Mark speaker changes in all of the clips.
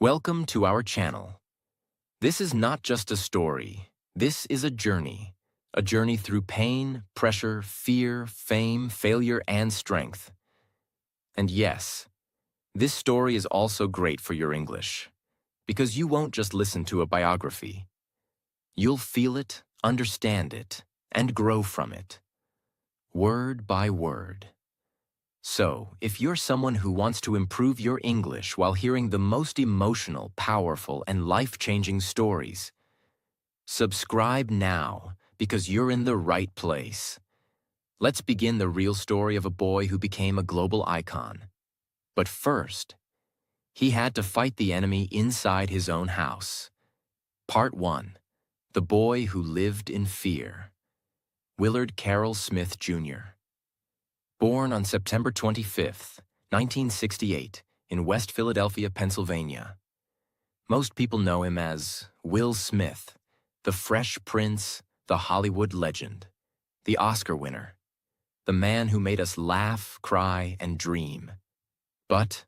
Speaker 1: Welcome to our channel. This is not just a story. This is a journey through pain, pressure, fear, fame, failure, and strength. And yes, this story is also great for your English, because you won't just listen to a biography. You'll feel it, understand it, and grow from it, word by word. So, if you're someone who wants to improve your English while hearing the most emotional, powerful, and life-changing stories, subscribe now because you're in the right place. Let's begin the real story of a boy who became a global icon. But first, he had to fight the enemy inside his own house. Part 1. The Boy Who Lived in Fear. Willard Carroll Smith, Jr. Born on September 25, 1968, in West Philadelphia, Pennsylvania. Most people know him as Will Smith, the Fresh Prince, the Hollywood legend, the Oscar winner, the man who made us laugh, cry, and dream. But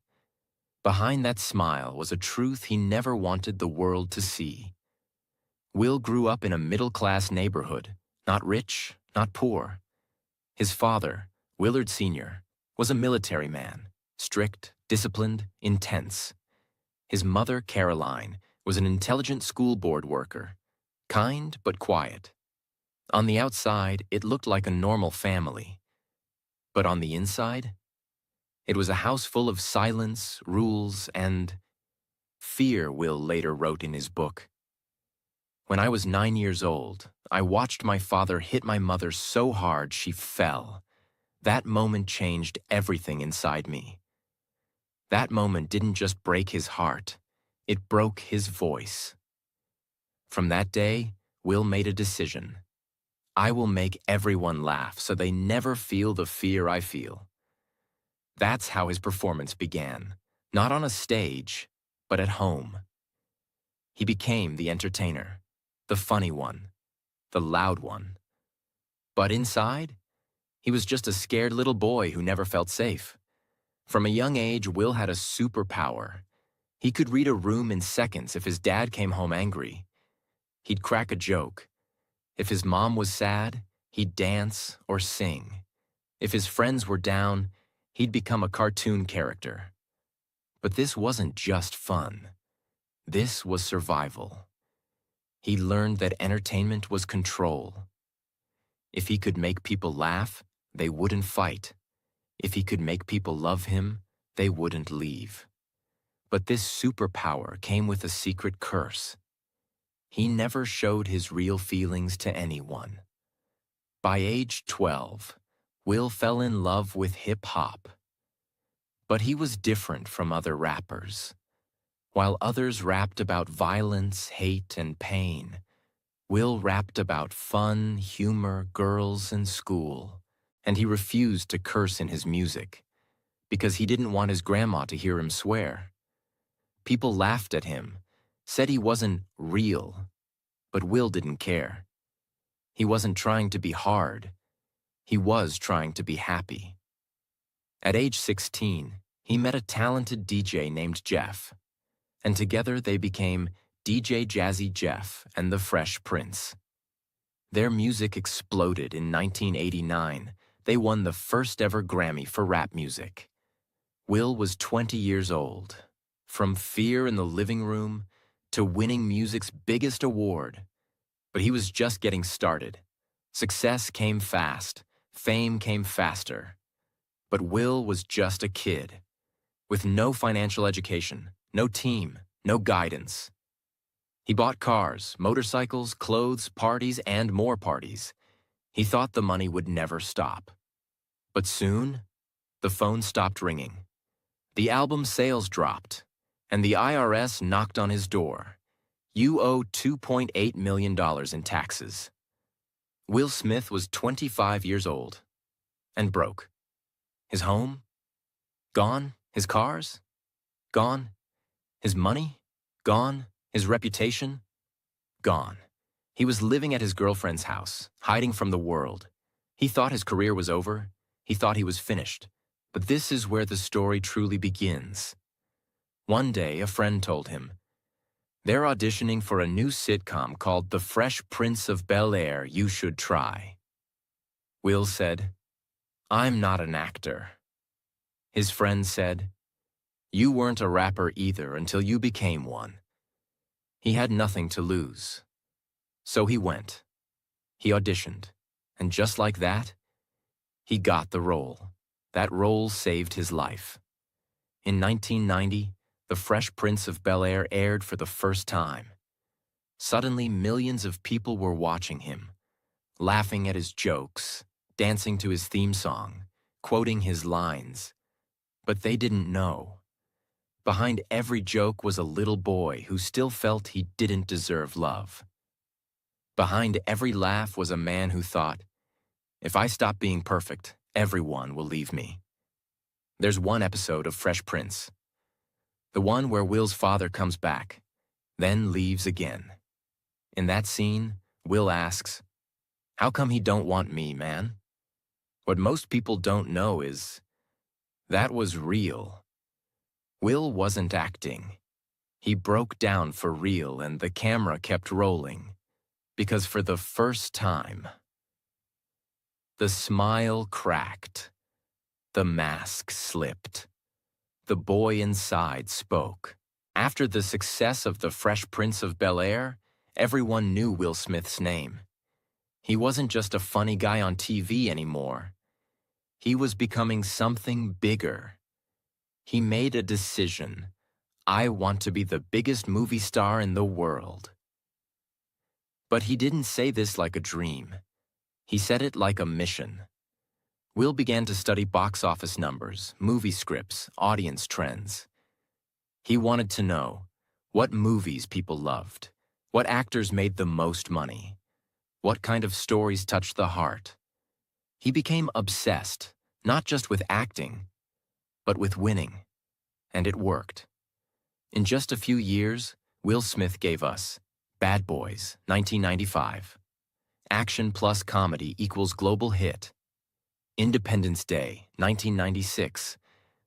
Speaker 1: behind that smile was a truth he never wanted the world to see. Will grew up in a middle-class neighborhood, not rich, not poor. His father, Willard Sr., was a military man, strict, disciplined, intense. His mother, Caroline, was an intelligent school board worker, kind but quiet. On the outside, it looked like a normal family. But on the inside, it was a house full of silence, rules, and fear, Will later wrote in his book. When I was 9 years old, I watched my father hit my mother so hard she fell. That moment changed everything inside me. That moment didn't just break his heart, it broke his voice. From that day, Will made a decision. I will make everyone laugh so they never feel the fear I feel. That's how his performance began, not on a stage, but at home. He became the entertainer, the funny one, the loud one. But inside, he was just a scared little boy who never felt safe. From a young age, Will had a superpower. He could read a room in seconds if his dad came home angry. He'd crack a joke. If his mom was sad, he'd dance or sing. If his friends were down, he'd become a cartoon character. But this wasn't just fun. This was survival. He learned that entertainment was control. If he could make people laugh, they wouldn't fight. If he could make people love him, they wouldn't leave. But this superpower came with a secret curse. He never showed his real feelings to anyone. By age 12, Will fell in love with hip-hop. But he was different from other rappers. While others rapped about violence, hate, and pain, Will rapped about fun, humor, girls, and school. And he refused to curse in his music, because he didn't want his grandma to hear him swear. People laughed at him, said he wasn't real, but Will didn't care. He wasn't trying to be hard. He was trying to be happy. At age 16, he met a talented DJ named Jeff, and together they became DJ Jazzy Jeff and the Fresh Prince. Their music exploded in 1989. They won the first ever Grammy for rap music. Will was 20 years old. From fear in the living room to winning music's biggest award. But he was just getting started. Success came fast. Fame came faster. But Will was just a kid, with no financial education, no team, no guidance. He bought cars, motorcycles, clothes, parties, and more parties. He thought the money would never stop. But soon, the phone stopped ringing. The album sales dropped, and the IRS knocked on his door. You owe $2.8 million in taxes. Will Smith was 25 years old and broke. His home? Gone. His cars? Gone. His money? Gone. His reputation? Gone. He was living at his girlfriend's house, hiding from the world. He thought his career was over. He thought he was finished. But this is where the story truly begins. One day, a friend told him, "They're auditioning for a new sitcom called The Fresh Prince of Bel-Air. You should try." Will said, "I'm not an actor." His friend said, "You weren't a rapper either until you became one." He had nothing to lose. So he went. He auditioned. And just like that, he got the role. That role saved his life. In 1990, The Fresh Prince of Bel-Air aired for the first time. Suddenly, millions of people were watching him, laughing at his jokes, dancing to his theme song, quoting his lines. But they didn't know. Behind every joke was a little boy who still felt he didn't deserve love. Behind every laugh was a man who thought, "If I stop being perfect, everyone will leave me." There's one episode of Fresh Prince, the one where Will's father comes back, then leaves again. In that scene, Will asks, "How come he don't want me, man?" What most people don't know is, that was real. Will wasn't acting. He broke down for real and the camera kept rolling. Because for the first time, the smile cracked. The mask slipped. The boy inside spoke. After the success of The Fresh Prince of Bel-Air, everyone knew Will Smith's name. He wasn't just a funny guy on TV anymore. He was becoming something bigger. He made a decision. I want to be the biggest movie star in the world. But he didn't say this like a dream. He said it like a mission. Will began to study box office numbers, movie scripts, audience trends. He wanted to know what movies people loved, what actors made the most money, what kind of stories touched the heart. He became obsessed, not just with acting, but with winning. And it worked. In just a few years, Will Smith gave us Bad Boys, 1995. Action plus comedy equals global hit. Independence Day, 1996.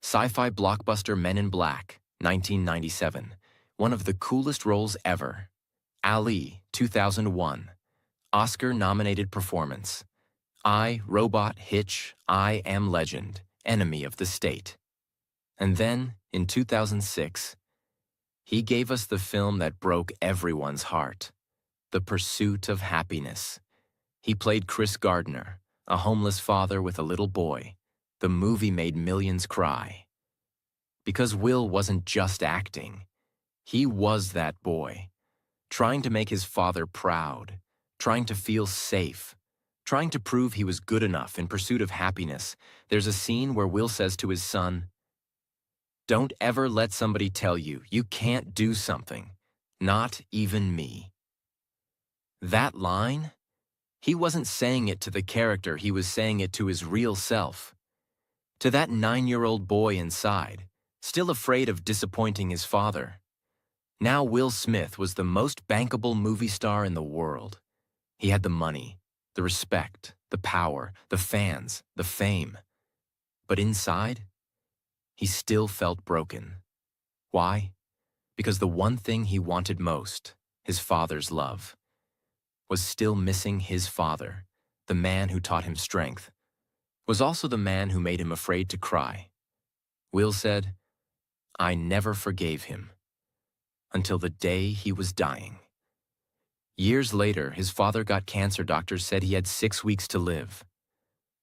Speaker 1: Sci-fi blockbuster Men in Black, 1997. One of the coolest roles ever. Ali, 2001. Oscar-nominated performance. I, Robot, Hitch, I Am Legend, Enemy of the State. And then, in 2006, he gave us the film that broke everyone's heart, The Pursuit of Happiness. He played Chris Gardner, a homeless father with a little boy. The movie made millions cry. Because Will wasn't just acting. He was that boy, trying to make his father proud, trying to feel safe, trying to prove he was good enough in pursuit of happiness. There's a scene where Will says to his son, "Don't ever let somebody tell you you can't do something, not even me." That line, he wasn't saying it to the character, he was saying it to his real self. To that 9-year-old boy inside, still afraid of disappointing his father. Now Will Smith was the most bankable movie star in the world. He had the money, the respect, the power, the fans, the fame. But inside, he still felt broken. Why? Because the one thing he wanted most, his father's love, was still missing. His father, the man who taught him strength, was also the man who made him afraid to cry. Will said, "I never forgave him," until the day he was dying. Years later, his father got cancer. Doctors said he had 6 weeks to live.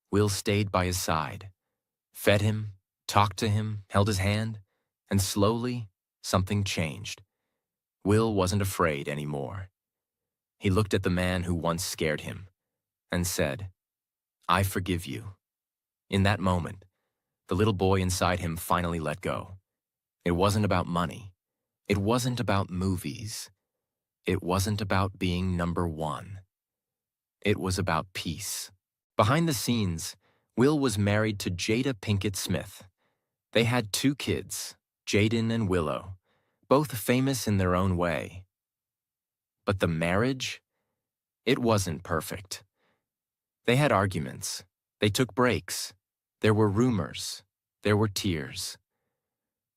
Speaker 1: Will stayed by his side, fed him, talked to him, held his hand, and slowly, something changed. Will wasn't afraid anymore. He looked at the man who once scared him and said, "I forgive you." In that moment, the little boy inside him finally let go. It wasn't about money. It wasn't about movies. It wasn't about being number one. It was about peace. Behind the scenes, Will was married to Jada Pinkett Smith. They had 2 kids, Jaden and Willow, both famous in their own way. But the marriage? It wasn't perfect. They had arguments. They took breaks. There were rumors. There were tears.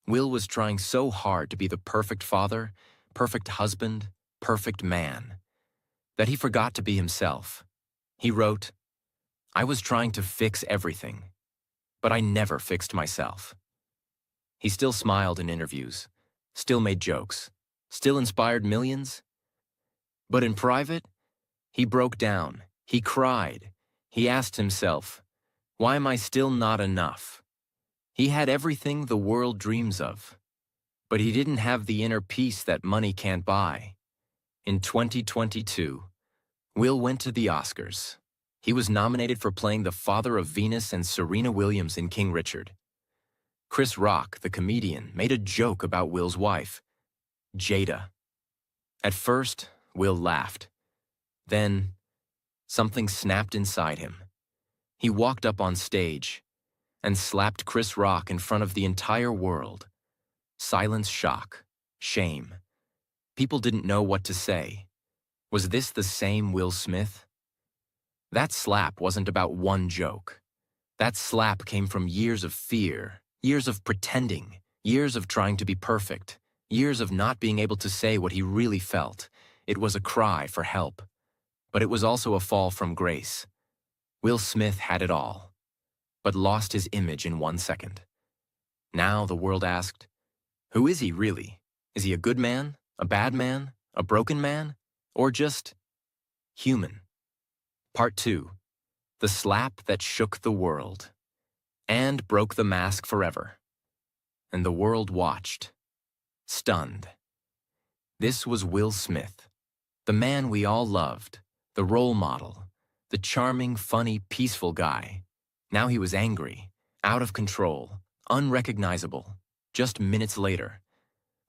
Speaker 1: Will was trying so hard to be the perfect father, perfect husband, perfect man, that he forgot to be himself. He wrote, "I was trying to fix everything, but I never fixed myself." He still smiled in interviews, still made jokes, still inspired millions. But in private, he broke down, he cried, he asked himself, "Why am I still not enough?" He had everything the world dreams of, but he didn't have the inner peace that money can't buy. In 2022, Will went to the Oscars. He was nominated for playing the father of Venus and Serena Williams in King Richard. Chris Rock, the comedian, made a joke about Will's wife, Jada. At first, Will laughed. Then, something snapped inside him. He walked up on stage and slapped Chris Rock in front of the entire world. Silence, shock, shame. People didn't know what to say. Was this the same Will Smith? That slap wasn't about one joke. That slap came from years of fear, years of pretending, years of trying to be perfect, years of not being able to say what he really felt. It was a cry for help. But it was also a fall from grace. Will Smith had it all, but lost his image in 1 second. Now the world asked, who is he really? Is he a good man, a bad man, a broken man, or just human? Part 2. The slap that shook the world and broke the mask forever. And the world watched, stunned. This was Will Smith, the man we all loved, the role model, the charming, funny, peaceful guy. Now he was angry, out of control, unrecognizable. Just minutes later,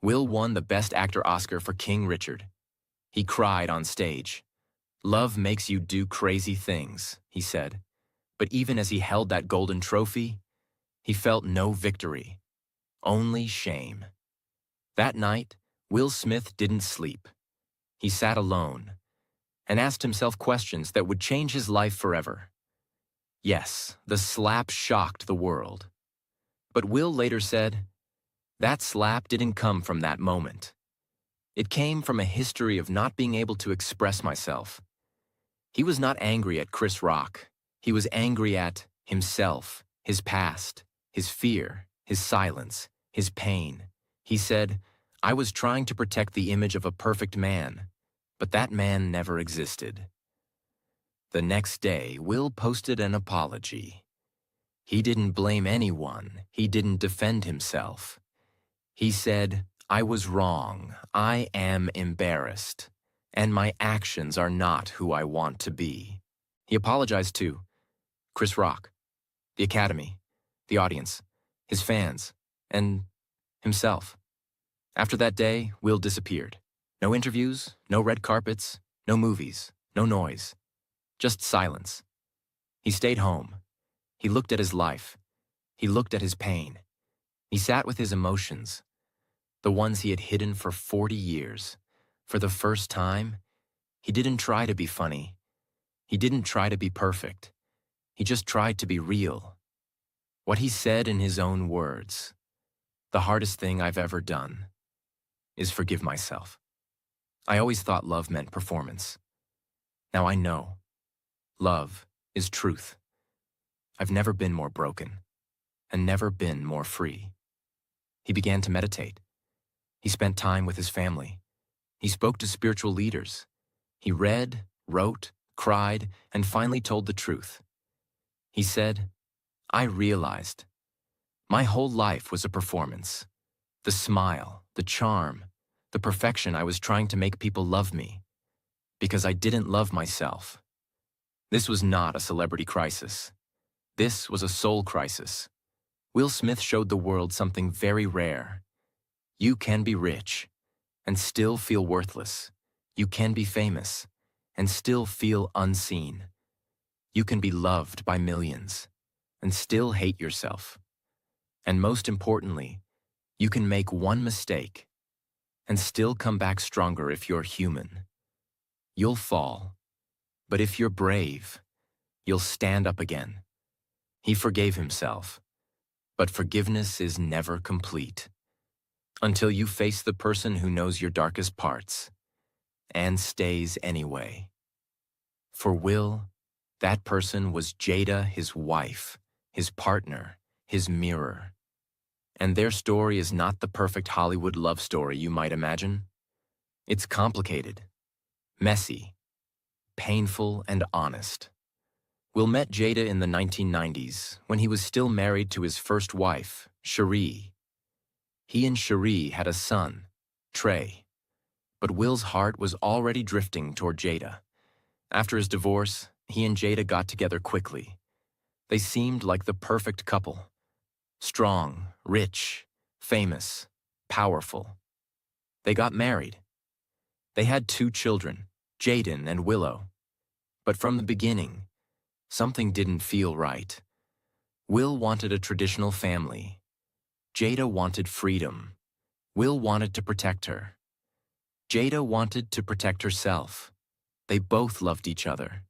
Speaker 1: Will won the Best Actor Oscar for King Richard. He cried on stage. "Love makes you do crazy things," he said. But even as he held that golden trophy, he felt no victory, only shame. That night, Will Smith didn't sleep. He sat alone and asked himself questions that would change his life forever. Yes, the slap shocked the world. But Will later said, that slap didn't come from that moment. It came from a history of not being able to express myself. He was not angry at Chris Rock. He was angry at himself, his past, his fear, his silence, his pain. He said, I was trying to protect the image of a perfect man, but that man never existed. The next day, Will posted an apology. He didn't blame anyone. He didn't defend himself. He said, I was wrong. I am embarrassed. And my actions are not who I want to be. He apologized to Chris Rock, the Academy, the audience, his fans, and himself. After that day, Will disappeared. No interviews, no red carpets, no movies, no noise. Just silence. He stayed home. He looked at his life. He looked at his pain. He sat with his emotions, the ones he had hidden for 40 years. For the first time, he didn't try to be funny. He didn't try to be perfect. He just tried to be real. What he said in his own words, the hardest thing I've ever done is forgive myself. I always thought love meant performance. Now I know. Love is truth. I've never been more broken and never been more free. He began to meditate. He spent time with his family. He spoke to spiritual leaders. He read, wrote, cried, and finally told the truth. He said, I realized my whole life was a performance. The smile, the charm, the perfection I was trying to make people love me because I didn't love myself. This was not a celebrity crisis. This was a soul crisis. Will Smith showed the world something very rare. You can be rich and still feel worthless. You can be famous and still feel unseen. You can be loved by millions and still hate yourself. And most importantly, you can make one mistake and still come back stronger if you're human. You'll fall, but if you're brave, you'll stand up again. He forgave himself, but forgiveness is never complete. until you face the person who knows your darkest parts and stays anyway. For Will, that person was Jada, his wife, his partner, his mirror. And their story is not the perfect Hollywood love story you might imagine. It's complicated, messy, painful, and honest. Will met Jada in the 1990s when he was still married to his first wife, Cherie. He and Cherie had a son, Trey. But Will's heart was already drifting toward Jada. After his divorce, he and Jada got together quickly. They seemed like the perfect couple. Strong, rich, famous, powerful. They got married. They had 2 children, Jaden and Willow. But from the beginning, something didn't feel right. Will wanted a traditional family. Jada wanted freedom. Will wanted to protect her. Jada wanted to protect herself. They both loved each other,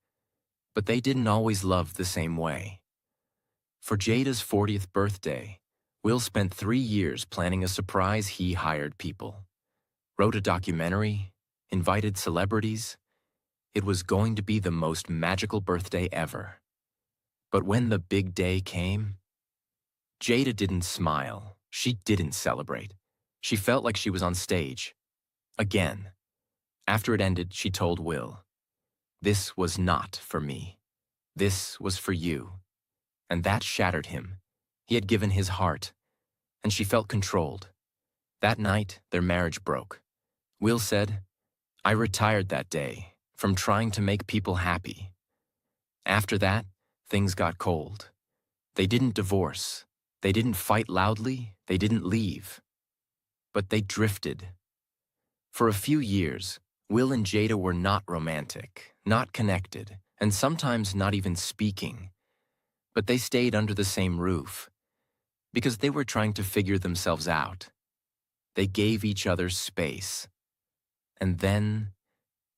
Speaker 1: but they didn't always love the same way. For Jada's 40th birthday, Will spent 3 years planning a surprise. He hired people, wrote a documentary, invited celebrities. It was going to be the most magical birthday ever. But when the big day came, Jada didn't smile. She didn't celebrate. She felt like she was on stage. Again. After it ended, she told Will, "This was not for me. This was for you." And that shattered him. He had given his heart, and she felt controlled. That night, their marriage broke. Will said, "I retired that day from trying to make people happy." After that, things got cold. They didn't divorce. They didn't fight loudly. They didn't leave. But they drifted. For a few years, Will and Jada were not romantic, not connected, and sometimes not even speaking. But they stayed under the same roof because they were trying to figure themselves out. They gave each other space. And then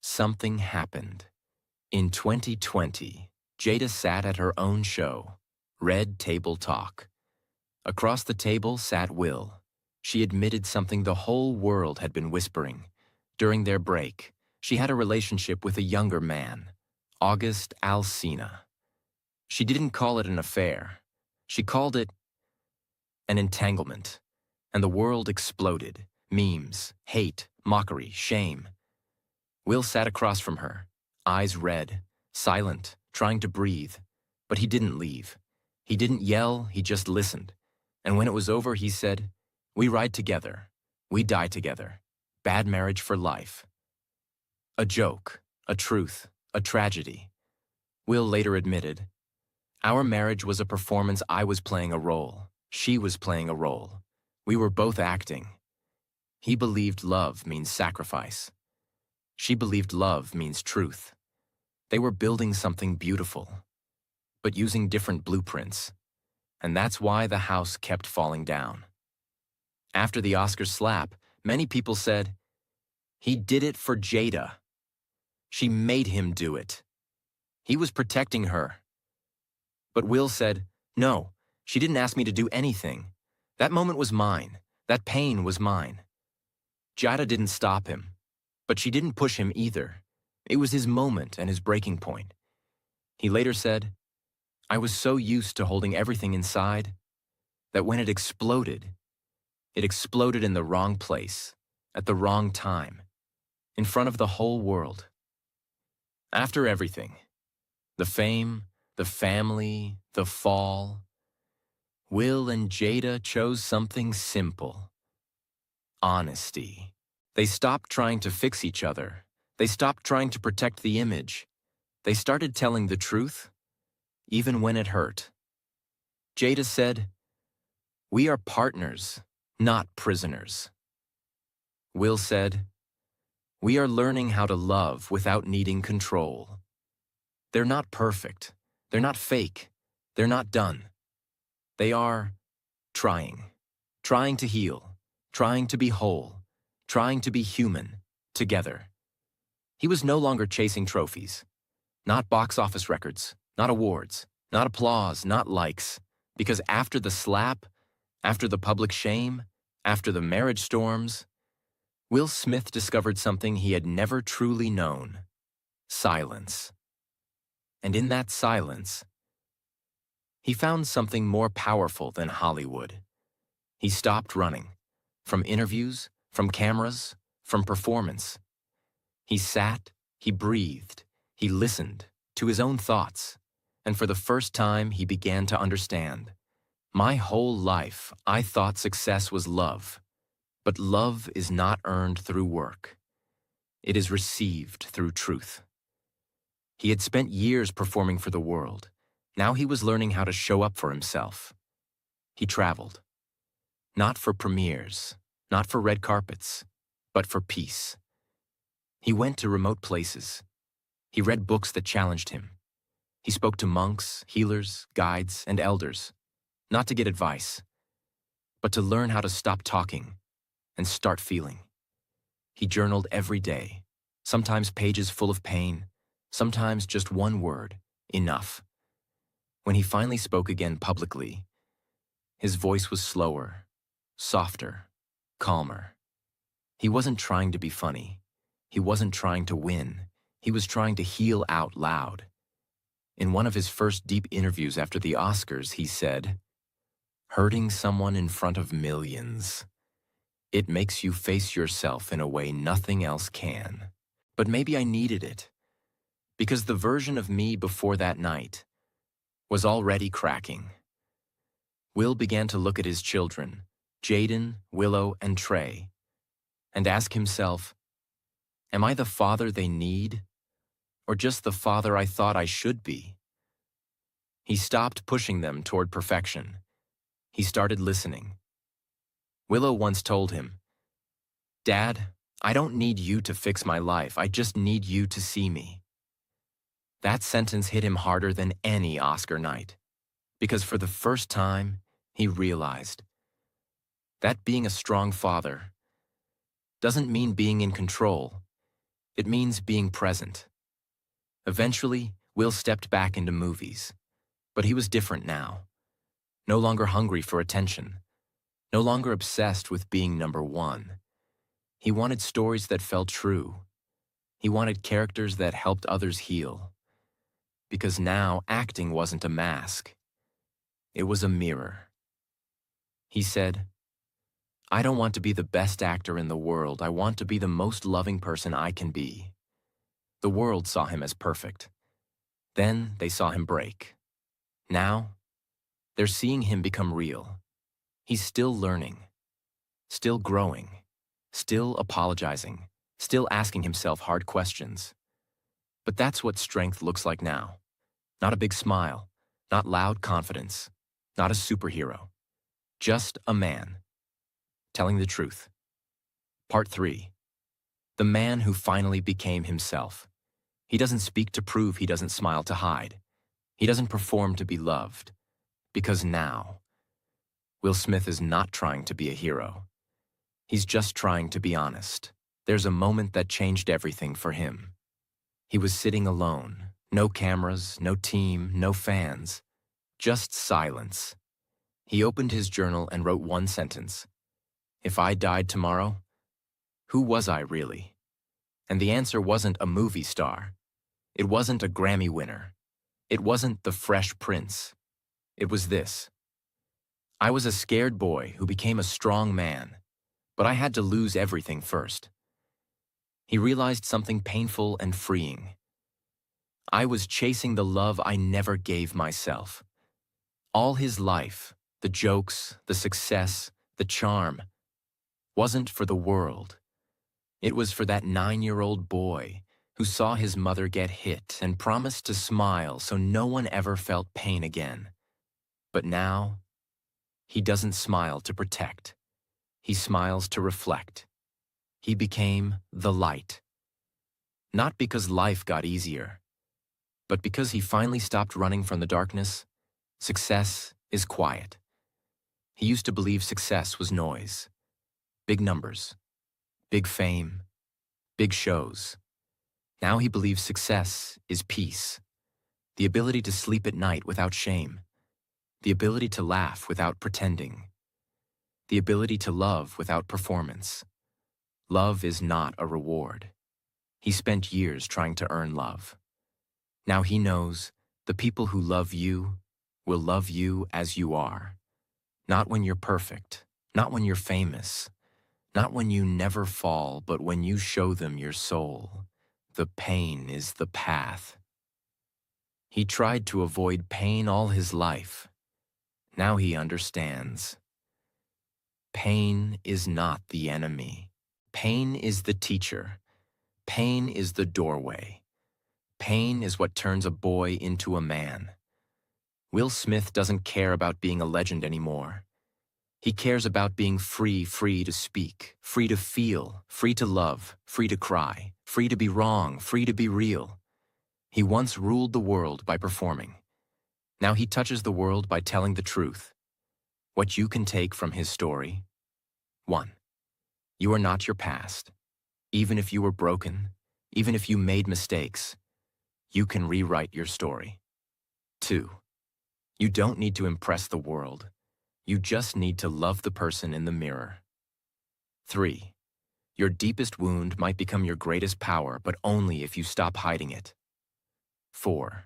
Speaker 1: something happened. In 2020, Jada sat at her own show, Red Table Talk. Across the table sat Will. She admitted something the whole world had been whispering. During their break, she had a relationship with a younger man, August Alsina. She didn't call it an affair. She called it an entanglement. And the world exploded. Memes, hate, mockery, shame. Will sat across from her, eyes red, silent, trying to breathe. But he didn't leave. He didn't yell, he just listened. And when it was over, he said, "We ride together. We die together. Bad marriage for life." A joke, a truth, a tragedy. Will later admitted, "Our marriage was a performance. I was playing a role. She was playing a role. We were both acting." He believed love means sacrifice. She believed love means truth. They were building something beautiful, but using different blueprints. And that's why the house kept falling down. After the Oscar slap, many people said, "He did it for Jada. She made him do it. He was protecting her." But Will said, "No, she didn't ask me to do anything. That moment was mine. That pain was mine." Jada didn't stop him, but she didn't push him either. It was his moment and his breaking point. He later said, "I was so used to holding everything inside that when it exploded in the wrong place, at the wrong time, in front of the whole world." After everything, the fame, the family, the fall, Will and Jada chose something simple: honesty. They stopped trying to fix each other. They stopped trying to protect the image. They started telling the truth, even when it hurt. Jada said, "We are partners, not prisoners." Will said, "We are learning how to love without needing control." They're not perfect. They're not fake. They're not done. They are trying to heal, trying to be whole, trying to be human, together. He was no longer chasing trophies, not box office records, not awards, not applause, not likes, because after the slap, after the public shame, After the marriage storms, Will Smith discovered something he had never truly known: silence. And in that silence, he found something more powerful than Hollywood. He stopped running. From interviews, from cameras, from performance. He sat, he breathed, he listened to his own thoughts. And for the first time, he began to understand. My whole life, I thought success was love. But love is not earned through work. It is received through truth. He had spent years performing for the world. Now he was learning how to show up for himself. He traveled. Not for premieres, not for red carpets, but for peace. He went to remote places. He read books that challenged him. He spoke to monks, healers, guides, and elders, not to get advice, but to learn how to stop talking and start feeling. He journaled every day, sometimes pages full of pain, sometimes just one word, enough. When he finally spoke again publicly, his voice was slower, softer, calmer. He wasn't trying to be funny. He wasn't trying to win. He was trying to heal out loud. In one of his first deep interviews after the Oscars, he said, "Hurting someone in front of millions. It makes you face yourself in a way nothing else can. But maybe I needed it, because the version of me before that night was already cracking." Will began to look at his children, Jaden, Willow, and Trey, and ask himself, am I the father they need, or just the father I thought I should be? He stopped pushing them toward perfection. He started listening. Willow once told him, "Dad, I don't need you to fix my life. I just need you to see me." That sentence hit him harder than any Oscar night, because for the first time, he realized that being a strong father doesn't mean being in control. It means being present. Eventually, Will stepped back into movies, but he was different now. No longer hungry for attention, no longer obsessed with being number one. He wanted stories that felt true. He wanted characters that helped others heal. Because now acting wasn't a mask. It was a mirror. He said, "I don't want to be the best actor in the world. I want to be the most loving person I can be." The world saw him as perfect. Then they saw him break. Now, they're seeing him become real. He's still learning, still growing, still apologizing, still asking himself hard questions. But that's what strength looks like now. Not a big smile, not loud confidence, not a superhero. Just a man, telling the truth. Part 3. The man who finally became himself. He doesn't speak to prove, he doesn't smile to hide. He doesn't perform to be loved. Because now, Will Smith is not trying to be a hero. He's just trying to be honest. There's a moment that changed everything for him. He was sitting alone. No cameras, no team, no fans. Just silence. He opened his journal and wrote one sentence. If I died tomorrow, who was I really? And the answer wasn't a movie star. It wasn't a Grammy winner. It wasn't the Fresh Prince. It was this. I was a scared boy who became a strong man, but I had to lose everything first. He realized something painful and freeing. I was chasing the love I never gave myself. All his life, the jokes, the success, the charm, wasn't for the world. It was for that 9-year-old boy who saw his mother get hit and promised to smile so no one ever felt pain again. But now, he doesn't smile to protect. He smiles to reflect. He became the light. Not because life got easier, but because he finally stopped running from the darkness. Success is quiet. He used to believe success was noise. Big numbers, big fame, big shows. Now he believes success is peace. The ability to sleep at night without shame. The ability to laugh without pretending. the ability to love without performance. Love is not a reward. He spent years trying to earn love. Now he knows the people who love you will love you as you are. Not when you're perfect, not when you're famous, not when you never fall, but when you show them your soul. The pain is the path. He tried to avoid pain all his life. Now he understands. Pain is not the enemy. Pain is the teacher. Pain is the doorway. Pain is what turns a boy into a man. Will Smith doesn't care about being a legend anymore. He cares about being free to speak, free to feel, free to love, free to cry, free to be wrong, free to be real. He once ruled the world by performing. Now he touches the world by telling the truth. What you can take from his story: 1. You are not your past. Even if you were broken, even if you made mistakes, you can rewrite your story. 2. You don't need to impress the world. You just need to love the person in the mirror. 3. Your deepest wound might become your greatest power, but only if you stop hiding it. 4.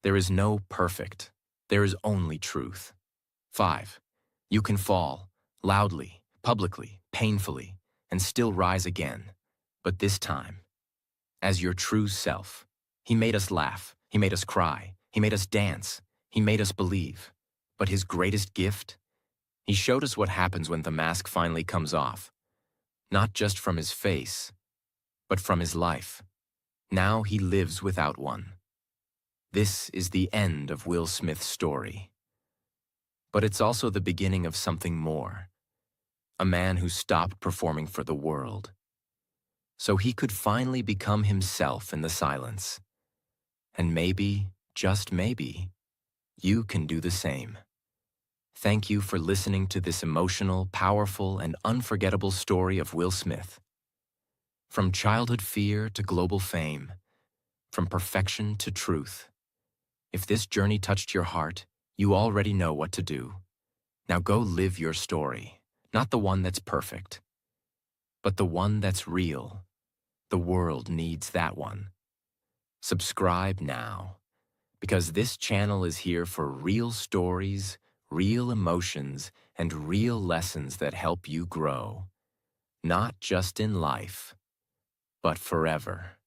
Speaker 1: There is no perfect. There is only truth. 5. You can fall, loudly, publicly, painfully, and still rise again, but this time, as your true self. He made us laugh, he made us cry, he made us dance, he made us believe. But his greatest gift? He showed us what happens when the mask finally comes off. Not just from his face, but from his life. Now he lives without one. This is the end of Will Smith's story. But it's also the beginning of something more. A man who stopped performing for the world, so he could finally become himself in the silence. And maybe, just maybe, you can do the same. Thank you for listening to this emotional, powerful, and unforgettable story of Will Smith. From childhood fear to global fame, from perfection to truth. If this journey touched your heart, you already know what to do. Now go live your story, not the one that's perfect, but the one that's real. The world needs that one. Subscribe now, because this channel is here for real stories, real emotions, and real lessons that help you grow. Not just in life, but forever.